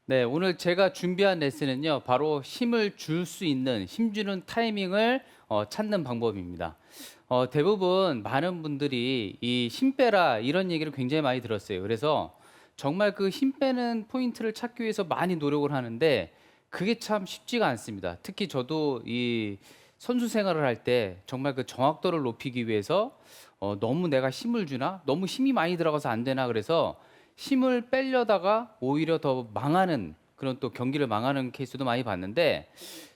네, 오늘 제가 준비한 레슨은요, 바로 힘을 줄 수 있는, 힘주는 타이밍을 찾는 방법입니다. 대부분 많은 분들이 이 힘 빼라 이런 얘기를 굉장히 많이 들었어요. 그래서 정말 그 힘 빼는 포인트를 찾기 위해서 많이 노력을 하는데 그게 참 쉽지가 않습니다. 특히 저도 이 선수 생활을 할 때 정말 그 정확도를 높이기 위해서 너무 내가 힘을 주나? 너무 힘이 많이 들어가서 안 되나? 그래서 힘을 빼려다가 오히려 더 망하는 그런 또 경기를 망하는 케이스도 많이 봤는데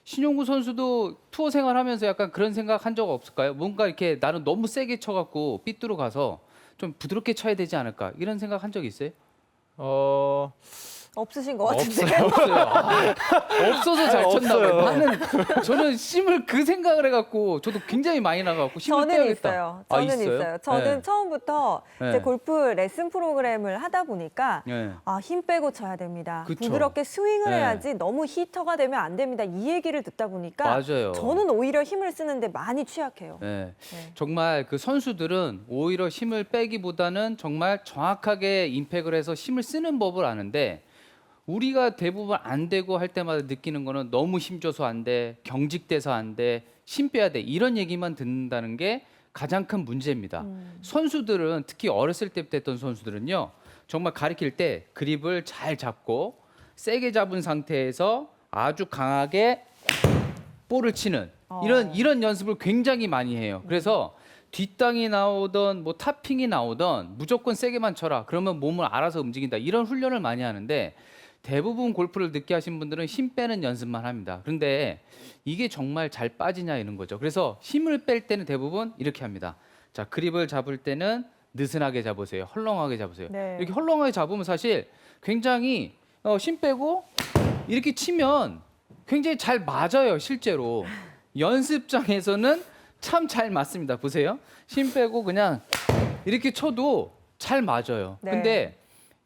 신용구 선수도 투어 생활하면서 약간 그런 생각 한 적 없을까요? 뭔가 이렇게 나는 너무 세게 쳐갖고 삐뚤어 가서 좀 부드럽게 쳐야 되지 않을까 이런 생각 한 적 있어요? 어, 없으신 것 같은데. 없어요. 없어서 잘 쳤나 봐요. 없어요. 저는 심을 그 생각을 해갖고 저도 굉장히 많이 나가갖고 힘을 저는 빼야겠다. 있어요. 아, 저는 있어요. 저는 네. 처음부터 네. 이제 골프 레슨 프로그램을 하다 보니까 네. 힘 빼고 쳐야 됩니다. 그쵸. 부드럽게 스윙을 네. 해야지 너무 히터가 되면 안 됩니다. 이 얘기를 듣다 보니까 맞아요. 저는 오히려 힘을 쓰는데 많이 취약해요. 네. 네. 정말 그 선수들은 오히려 힘을 빼기보다는 정말 정확하게 임팩을 해서 힘을 쓰는 법을 아는데 우리가 대부분 안 되고 할 때마다 느끼는 거는 너무 힘줘서 안 돼, 경직돼서 안 돼, 힘 빼야 돼 이런 얘기만 듣는다는 게 가장 큰 문제입니다. 선수들은 특히 어렸을 때부터 했던 선수들은요 정말 가리킬 때 그립을 잘 잡고 세게 잡은 상태에서 아주 강하게 볼을 치는 이런 연습을 굉장히 많이 해요. 그래서 뒷땅이 나오던 뭐 탑핑이 나오던 무조건 세게만 쳐라. 그러면 몸을 알아서 움직인다. 이런 훈련을 많이 하는데 대부분 골프를 늦게 하신 분들은 힘 빼는 연습만 합니다. 그런데 이게 정말 잘 빠지냐 이런 거죠. 그래서 힘을 뺄 때는 대부분 이렇게 합니다. 자, 그립을 잡을 때는 느슨하게 잡으세요. 헐렁하게 잡으세요. 네. 이렇게 헐렁하게 잡으면 사실 굉장히 힘 빼고 이렇게 치면 굉장히 잘 맞아요, 실제로. 연습장에서는 참 잘 맞습니다. 보세요. 힘 빼고 그냥 이렇게 쳐도 잘 맞아요. 네. 근데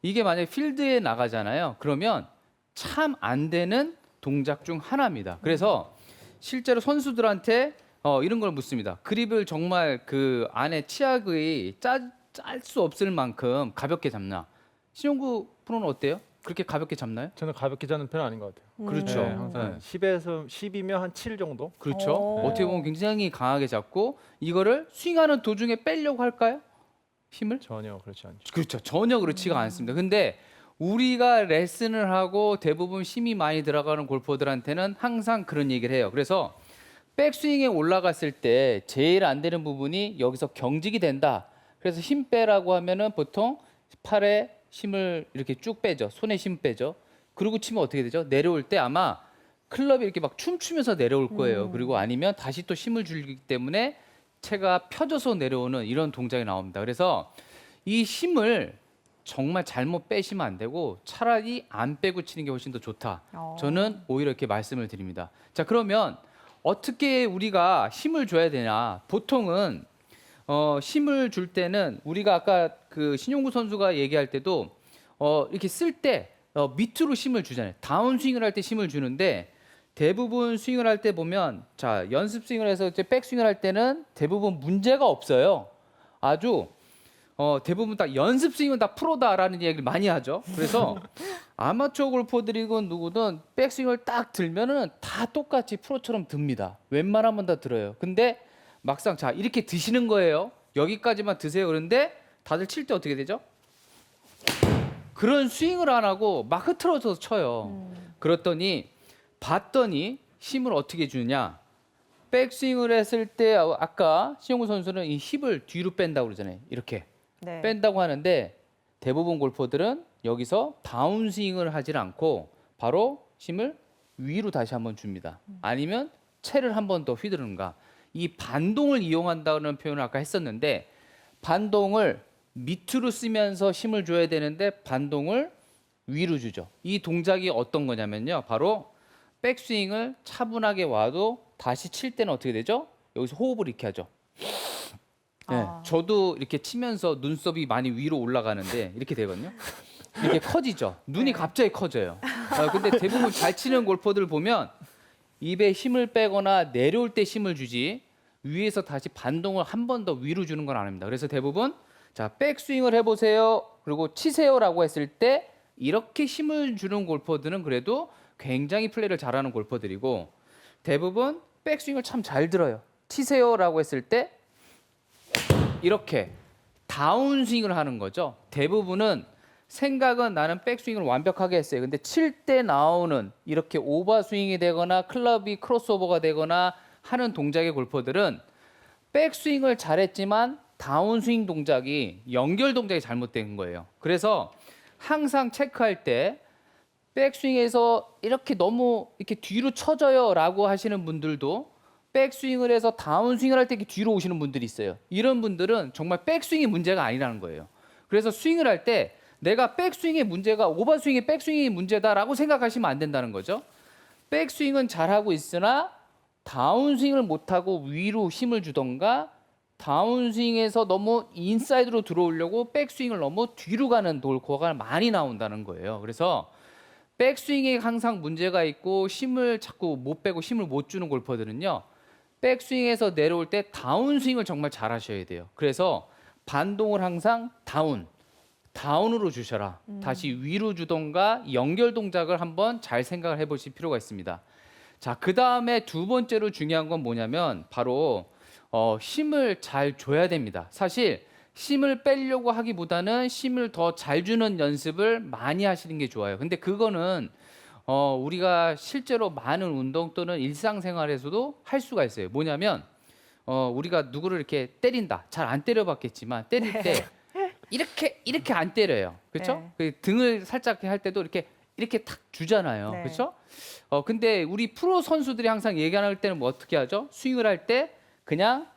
이게 만약에 필드에 나가잖아요. 그러면 참 안 되는 동작 중 하나입니다. 그래서 실제로 선수들한테 이런 걸 묻습니다. 그립을 정말 그 안에 치약의 짤 수 없을 만큼 가볍게 잡나? 신용구 프로는 어때요? 그렇게 가볍게 잡나요? 저는 가볍게 잡는 편은 아닌 것 같아요. 그렇죠. 네, 항상 10에서 10이면 한 7 정도? 그렇죠. 오. 어떻게 보면 굉장히 강하게 잡고 이거를 스윙하는 도중에 빼려고 할까요? 힘을? 전혀 그렇지 않죠. 그렇죠. 전혀 그렇지가 않습니다. 근데 우리가 레슨을 하고 대부분 힘이 많이 들어가는 골퍼들한테는 항상 그런 얘기를 해요. 그래서 백스윙에 올라갔을 때 제일 안 되는 부분이 여기서 경직이 된다. 그래서 힘 빼라고 하면은 보통 팔에 힘을 이렇게 쭉 빼죠. 손에 힘 빼죠. 그리고 치면 어떻게 되죠? 내려올 때 아마 클럽이 이렇게 막 춤추면서 내려올 거예요. 그리고 아니면 다시 또 힘을 주기 때문에 채가 펴져서 내려오는 이런 동작이 나옵니다. 그래서 이 힘을 정말 잘못 빼시면 안 되고 차라리 안 빼고 치는 게 훨씬 더 좋다. 저는 오히려 이렇게 말씀을 드립니다. 자, 그러면 어떻게 우리가 힘을 줘야 되냐? 보통은 힘을 줄 때는 우리가 아까 그 신용구 선수가 얘기할 때도 이렇게 쓸 때 밑으로 힘을 주잖아요. 다운 스윙을 할 때 힘을 주는데 대부분 스윙을 할 때 보면 자 연습 스윙을 해서 이제 백 스윙을 할 때는 대부분 문제가 없어요. 아주 대부분 다 연습 스윙은 다 프로다라는 얘기를 많이 하죠. 그래서 아마추어 골퍼들이건 누구든 백스윙을 딱 들면은 다 똑같이 프로처럼 듭니다. 웬만하면 다 들어요. 근데 막상 자 이렇게 드시는 거예요. 여기까지만 드세요. 그런데 다들 칠 때 어떻게 되죠? 그런 스윙을 안 하고 막 흐트러져서 쳐요. 그랬더니 봤더니 힘을 어떻게 주느냐? 백스윙을 했을 때 아까 신용구 선수는 이 힙을 뒤로 뺀다고 그러잖아요. 이렇게 네. 뺀다고 하는데 대부분 골퍼들은 여기서 다운스윙을 하질 않고 바로 힘을 위로 다시 한번 줍니다. 아니면 채를 한 번 더 휘두르는가. 이 반동을 이용한다는 표현을 아까 했었는데 반동을 밑으로 쓰면서 힘을 줘야 되는데 반동을 위로 주죠. 이 동작이 어떤 거냐면요. 바로 백스윙을 차분하게 와도 다시 칠 때는 어떻게 되죠? 여기서 호흡을 이렇게 하죠. 네, 저도 이렇게 치면서 눈썹이 많이 위로 올라가는데 이렇게 되거든요. 이렇게 커지죠. 눈이 갑자기 커져요. 근데 대부분 잘 치는 골퍼들 보면 입에 힘을 빼거나 내려올 때 힘을 주지 위에서 다시 반동을 한 번 더 위로 주는 건 아닙니다. 그래서 대부분 자 백스윙을 해보세요. 그리고 치세요라고 했을 때 이렇게 힘을 주는 골퍼들은 그래도 굉장히 플레이를 잘하는 골퍼들이고 대부분 백스윙을 참 잘 들어요. 치세요라고 했을 때 이렇게 다운스윙을 하는 거죠. 대부분은 생각은 나는 백스윙을 완벽하게 했어요. 근데 칠 때 나오는 이렇게 오버스윙이 되거나 클럽이 크로스오버가 되거나 하는 동작의 골퍼들은 백스윙을 잘했지만 다운스윙 동작이 연결 동작이 잘못된 거예요. 그래서 항상 체크할 때 백스윙에서 이렇게 너무 이렇게 뒤로 쳐져요라고 하시는 분들도 백스윙을 해서 다운스윙을 할 때 이렇게 뒤로 오시는 분들이 있어요. 이런 분들은 정말 백스윙이 문제가 아니라는 거예요. 그래서 스윙을 할 때 내가 백스윙의 문제가 오버스윙의 백스윙이 문제다라고 생각하시면 안 된다는 거죠. 백스윙은 잘하고 있으나 다운스윙을 못하고 위로 힘을 주던가 다운스윙에서 너무 인사이드로 들어오려고 백스윙을 너무 뒤로 가는 돌코가 많이 나온다는 거예요. 그래서 백스윙에 항상 문제가 있고 힘을 자꾸 못 빼고 힘을 못 주는 골퍼들은요. 백스윙에서 내려올 때 다운스윙을 정말 잘 하셔야 돼요. 그래서 반동을 항상 다운으로 주셔라. 다시 위로 주던가 연결 동작을 한번 잘 생각을 해보실 필요가 있습니다. 자, 그 다음에 두 번째로 중요한 건 뭐냐면 바로 힘을 잘 줘야 됩니다. 사실 힘을 빼려고 하기보다는 힘을 더 잘 주는 연습을 많이 하시는 게 좋아요. 근데 그거는 우리가 실제로 많은 운동 또는 일상생활에서도 할 수가 있어요. 뭐냐면 우리가 누구를 이렇게 때린다. 잘 안 때려봤겠지만 때릴 때 이렇게 안 때려요. 그렇죠? 네. 그 등을 살짝 할 때도 이렇게 탁 주잖아요. 네. 그렇죠? 근데 우리 프로 선수들이 항상 얘기할 때는 뭐 어떻게 하죠? 스윙을 할 때 그냥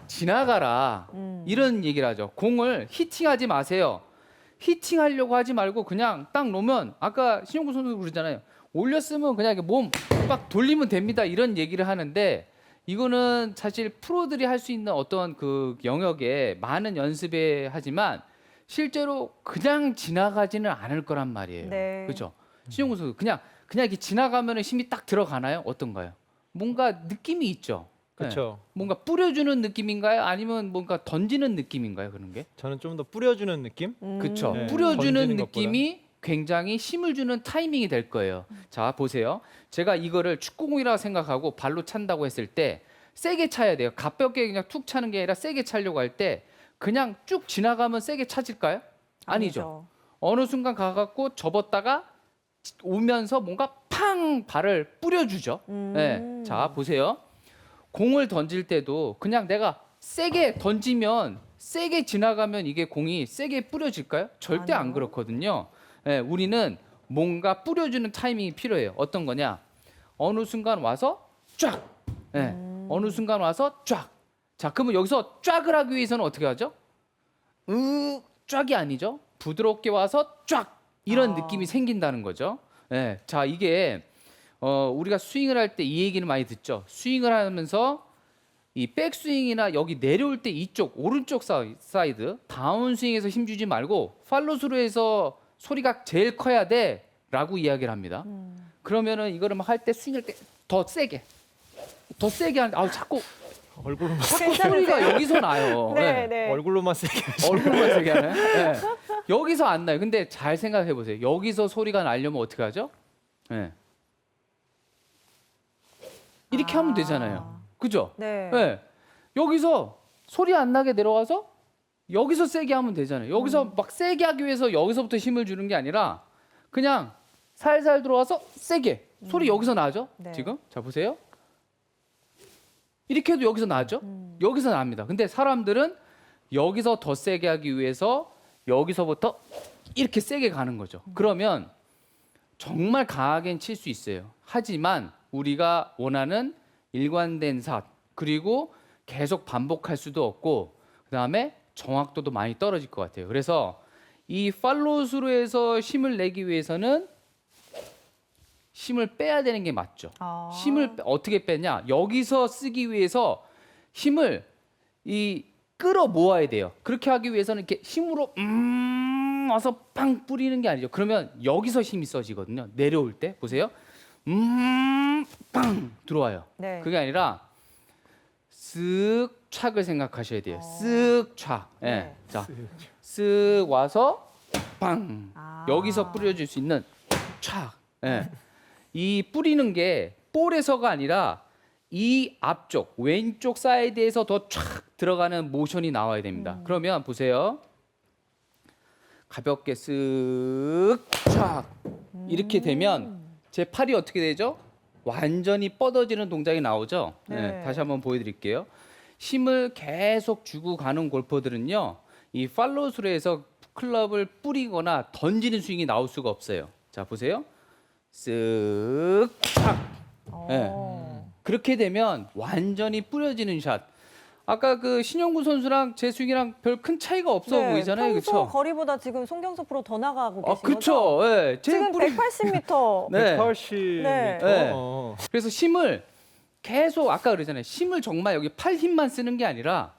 지나가라. 이런 얘기를 하죠. 공을 히팅하지 마세요. 히팅하려고 하지 말고 그냥 딱 놓으면 아까 신용구 선수 그러잖아요. 올렸으면 그냥 이렇게 몸 막 돌리면 됩니다. 이런 얘기를 하는데 이거는 사실 프로들이 할 수 있는 어떤 그 영역에 많은 연습에 하지만 실제로 그냥 지나가지는 않을 거란 말이에요. 네. 그렇죠? 신용구 선수 그냥 이렇게 지나가면 힘이 딱 들어가나요? 어떤가요? 뭔가 느낌이 있죠. 네. 그렇죠. 뭔가 뿌려주는 느낌인가요? 아니면 뭔가 던지는 느낌인가요? 그런 게? 저는 좀 더 뿌려주는 느낌? 그렇죠. 네, 뿌려주는 던지는 느낌이 굉장히 힘을 주는 타이밍이 될 거예요. 자, 보세요. 제가 이거를 축구공이라고 생각하고 발로 찬다고 했을 때 세게 차야 돼요. 가볍게 그냥 툭 차는 게 아니라 세게 차려고 할 때 그냥 쭉 지나가면 세게 차질까요? 아니죠. 어느 순간 가갖고 접었다가 오면서 뭔가 팡 발을 뿌려주죠. 네. 자, 보세요. 공을 던질 때도 그냥 내가 세게 던지면 세게 지나가면 이게 공이 세게 뿌려질까요? 절대 안 아니요. 그렇거든요. 예, 우리는 뭔가 뿌려주는 타이밍이 필요해요. 어떤 거냐? 어느 순간 와서 쫙. 예, 어느 순간 와서 쫙. 자, 그러면 여기서 쫙을 하기 위해서는 어떻게 하죠? 쫙이 아니죠. 부드럽게 와서 쫙. 이런 느낌이 생긴다는 거죠. 예, 자, 이게 우리가 스윙을 할 때 이 얘기는 많이 듣죠. 스윙을 하면서 이 백스윙이나 여기 내려올 때 이쪽 오른쪽 사이드 다운스윙에서 힘주지 말고 팔로스루에서 소리가 제일 커야 돼라고 이야기를 합니다. 그러면은 이거를 막 할 때 스윙할 때 더 세게 하는데 자꾸 얼굴로만 소리가 여기서 나요. 네, 예. 네. 얼굴로만 세게. 얼굴만 세게 하네. 예. 여기서 안 나요. 근데 잘 생각해 보세요. 여기서 소리가 나려면 어떻게 하죠? 예. 이렇게 하면 되잖아요. 그죠? 네. 네. 여기서 소리 안 나게 내려와서 여기서 세게 하면 되잖아요. 여기서 막 세게 하기 위해서 여기서부터 힘을 주는 게 아니라 그냥 살살 들어와서 세게. 소리 여기서 나죠? 네. 지금? 자, 보세요. 이렇게 해도 여기서 나죠? 여기서 납니다. 근데 사람들은 여기서 더 세게 하기 위해서 여기서부터 이렇게 세게 가는 거죠. 그러면 정말 강하게 칠 수 있어요. 하지만 우리가 원하는 일관된 샷 그리고 계속 반복할 수도 없고 그다음에 정확도도 많이 떨어질 것 같아요. 그래서 이 팔로우스루에서 힘을 내기 위해서는 힘을 빼야 되는 게 맞죠. 힘을 어떻게 빼냐? 여기서 쓰기 위해서 힘을 이 끌어 모아야 돼요. 그렇게 하기 위해서는 이렇게 힘으로 와서 빵 뿌리는 게 아니죠. 그러면 여기서 힘이 써지거든요. 내려올 때 보세요. 빵 들어와요. 네. 그게 아니라 쓱 착을 생각하셔야 돼요. 쓱 착. 예. 네. 자, 쓱 와서 빵. 아. 여기서 뿌려줄 수 있는 촥. 예. 이 뿌리는 게 볼에서가 아니라 이 앞쪽 왼쪽 사이드에서 더 촥 들어가는 모션이 나와야 됩니다. 그러면 보세요. 가볍게 쓱 촥 이렇게 되면 제 팔이 어떻게 되죠? 완전히 뻗어지는 동작이 나오죠. 네. 다시 한번 보여드릴게요. 힘을 계속 주고 가는 골퍼들은요, 이 팔로우스루에서 클럽을 뿌리거나 던지는 스윙이 나올 수가 없어요. 자 보세요. 쓱 촥. 어. 그렇게 되면 완전히 뿌려지는 샷. 아까 그 신영구 선수랑 제 스윙이랑 별 큰 차이가 없어 네, 보이잖아요, 평소 그렇죠? 거리보다 지금 송경석 프로 더 나가고 아, 계신 거죠? 그렇죠. 예. 제 지금 뿌리. 180m. 네. 180m. 네. 네. 그래서 힘을 계속 아까 그러잖아요. 힘을 정말 여기 팔 힘만 쓰는 게 아니라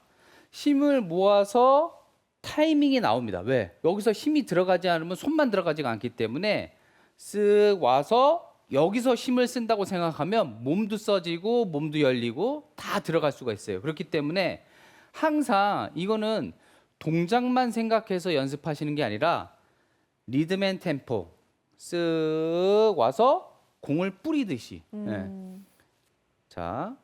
힘을 모아서 타이밍이 나옵니다. 왜? 여기서 힘이 들어가지 않으면 손만 들어가지가 않기 때문에 쓱 와서 여기서 힘을 쓴다고 생각하면 몸도 써지고 몸도 열리고 다 들어갈 수가 있어요. 그렇기 때문에 항상 이거는 동작만 생각해서 연습하시는 게 아니라 리듬 앤 템포 쓱 와서 공을 뿌리듯이 예. 자,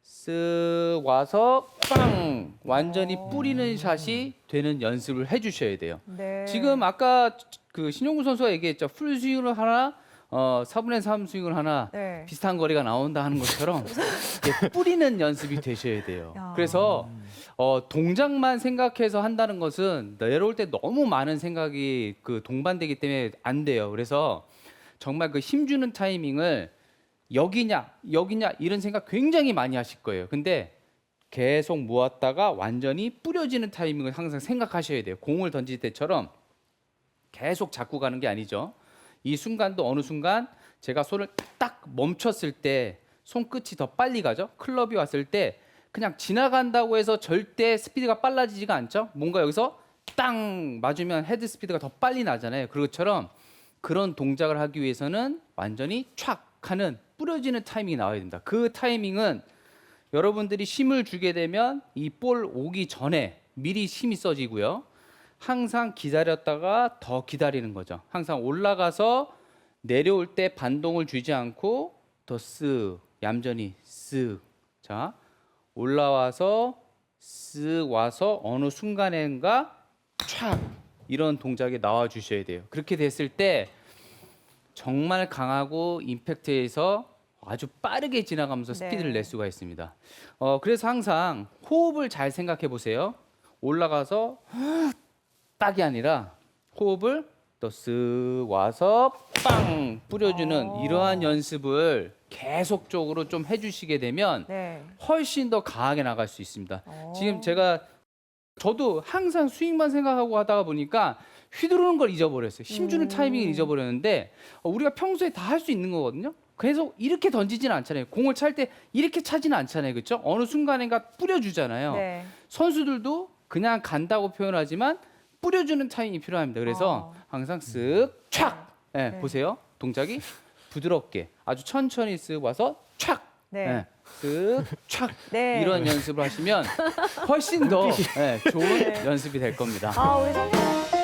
쓱 와서 빵 완전히 뿌리는 샷이 되는 연습을 해주셔야 돼요. 네. 지금 아까 그 신용구 선수가 얘기했죠. 풀 스윙을 하나, 4분의 3 스윙을 하나 네. 비슷한 거리가 나온다 하는 것처럼 이렇게 뿌리는 연습이 되셔야 돼요. 야. 그래서 동작만 생각해서 한다는 것은 내려올 때 너무 많은 생각이 그 동반되기 때문에 안 돼요. 그래서 정말 그 힘주는 타이밍을 여기냐 이런 생각 굉장히 많이 하실 거예요. 근데 계속 모았다가 완전히 뿌려지는 타이밍을 항상 생각하셔야 돼요. 공을 던질 때처럼 계속 잡고 가는 게 아니죠. 이 순간도 어느 순간 제가 손을 딱 멈췄을 때 손끝이 더 빨리 가죠. 클럽이 왔을 때 그냥 지나간다고 해서 절대 스피드가 빨라지지가 않죠. 뭔가 여기서 땅 맞으면 헤드 스피드가 더 빨리 나잖아요. 그것처럼 그런 동작을 하기 위해서는 완전히 촥 하는 뿌려지는 타이밍이 나와야 됩니다. 그 타이밍은 여러분들이 힘을 주게 되면 이 볼 오기 전에 미리 힘이 써지고요. 항상 기다렸다가 더 기다리는 거죠. 항상 올라가서 내려올 때 반동을 주지 않고 더 쓱 얌전히 쓱. 자, 올라와서 쓱 와서 어느 순간엔가 촥 이런 동작이 나와 주셔야 돼요. 그렇게 됐을 때 정말 강하고 임팩트에서 아주 빠르게 지나가면서 네. 스피드를 낼 수가 있습니다. 그래서 항상 호흡을 잘 생각해 보세요. 올라가서 딱이 아니라 호흡을 또 쓱 와서 빵 뿌려주는 이러한 연습을 계속적으로 좀 해주시게 되면 네. 훨씬 더 강하게 나갈 수 있습니다. 지금 저도 항상 스윙만 생각하고 하다가 보니까 휘두르는 걸 잊어버렸어요. 힘주는 타이밍을 잊어버렸는데 우리가 평소에 다 할 수 있는 거거든요. 계속 이렇게 던지진 않잖아요. 공을 찰 때 이렇게 차지는 않잖아요. 그렇죠? 어느 순간인가 뿌려주잖아요. 네. 선수들도 그냥 간다고 표현하지만 뿌려주는 타이밍이 필요합니다. 그래서 항상 쓱 촥 네, 네. 보세요. 동작이 부드럽게 아주 천천히 쓱 와서 촥 네. 네, 쓱 촥 네. 이런 연습을 하시면 훨씬 더 좋은 연습이 될 겁니다. 우리 송경